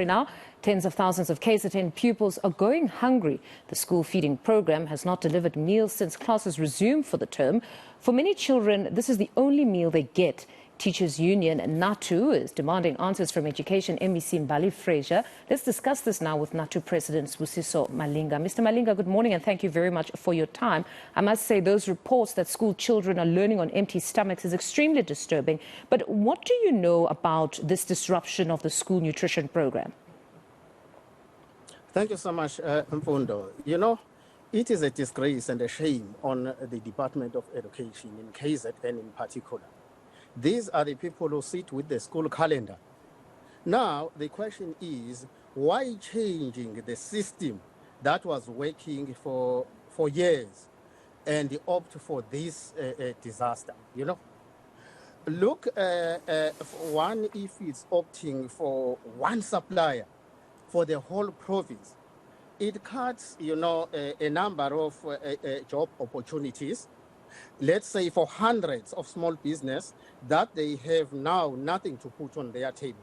Now, tens of thousands of KZN pupils are going hungry. The school feeding program has not delivered meals since classes resumed for the term. For many children, this is the only meal they get. Teachers Union Natu is demanding answers from Education MEC Mbali Frazer. Let's discuss this now with Natu President Sibusiso Malinga. Mr. Malinga, good morning and thank you very much for your time. I must say those reports that school children are learning on empty stomachs is extremely disturbing. But what do you know about this disruption of the school nutrition program? Thank you so much, Mfundo. You know, it is a disgrace and a shame on the Department of Education in KZN in particular. These are the people who sit with the school calendar. Now, the question is, why changing the system that was working for years and opt for this disaster, you know? Look, one, if it's opting for one supplier for the whole province, it cuts, you know, a number of job opportunities. Let's say for hundreds of small business that they have now nothing to put on their table.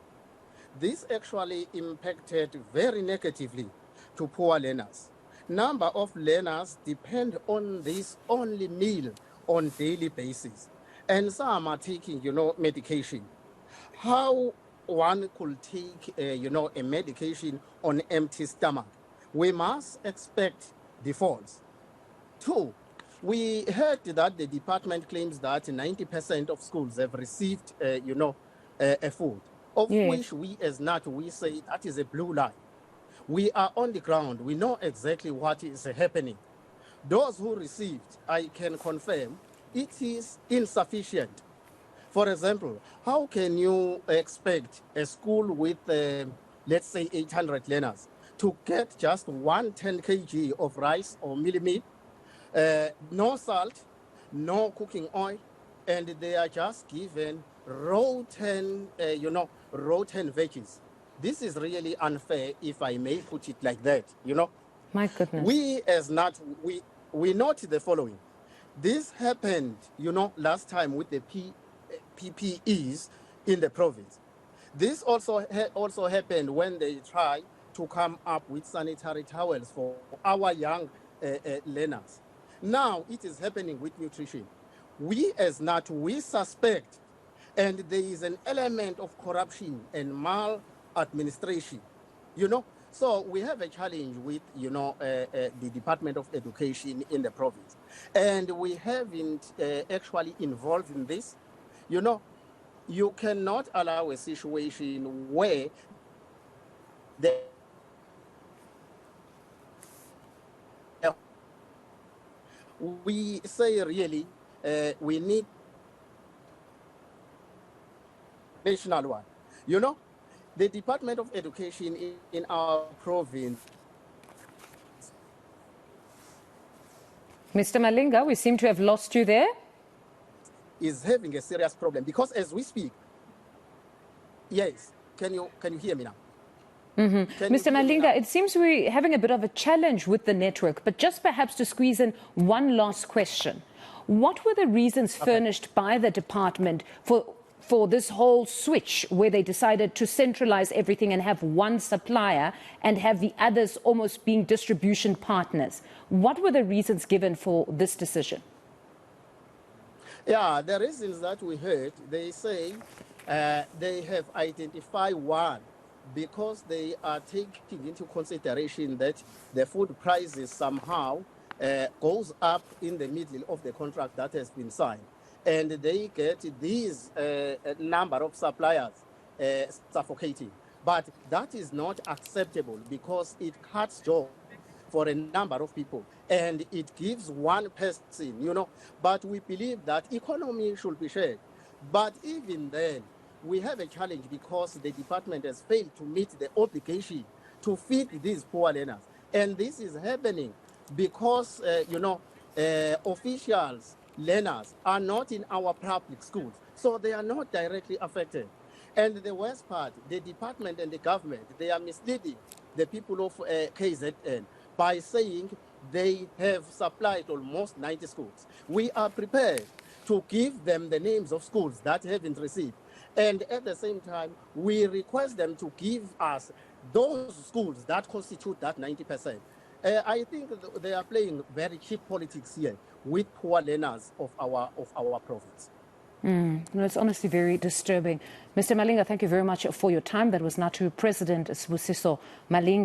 This actually impacted very negatively to poor learners. Number of learners depend on this only meal on daily basis. And some are taking, you know, medication. How one could take, you know, a medication on empty stomach? We must expect defaults. Two, we heard that the department claims that 90% of schools have received, you know, a food, of which we as Natu, we say that is a blue line. We are on the ground. We know exactly what is happening. Those who received, I can confirm, it is insufficient. For example, how can you expect a school with, let's say, 800 learners to get just 110 kg of rice or meat? No salt, no cooking oil, and they are just given rotten, you know, rotten veggies. This is really unfair, if I may put it like that, you know. My goodness. We as Nat, we note the following. This happened, you know, last time with the PPEs in the province. This also happened when they tried to come up with sanitary towels for our young learners. Now it is happening with nutrition. We as Natu, we suspect, and there is an element of corruption and maladministration, you know. So we have a challenge with, you know, the Department of Education in the province. And we haven't actually involved in this. You know, you cannot allow a situation where we say really we need national one. You know, the Department of Education in our province. Mr. Malinga, we seem to have lost you there. Is having a serious problem because as we speak, yes, can you hear me now? Mr. Malinga, it seems we're having a bit of a challenge with the network, but just perhaps to squeeze in one last question. What were the reasons furnished by the department for this whole switch where they decided to centralize everything and have one supplier and have the others almost being distribution partners? What were the reasons given for this decision? Yeah, the reasons that we heard, they say they have identified one because they are taking into consideration that the food prices somehow goes up in the middle of the contract that has been signed. And they get these number of suppliers suffocating. But that is not acceptable because it cuts jobs for a number of people and it gives one person, you know. But we believe that economy should be shared. But even then, we have a challenge because the department has failed to meet the obligation to feed these poor learners. And this is happening because, you know, officials, learners are not in our public schools. So they are not directly affected. And the worst part, the department and the government, they are misleading the people of KZN by saying they have supplied almost 90 schools. We are prepared to give them the names of schools that haven't received. And at the same time, we request them to give us those schools that constitute that 90%, I think they are playing very cheap politics here with poor learners of our province. No, it's honestly very disturbing. Mr. Malinga, thank you very much for your time. That was Natu President Sibusiso Malinga.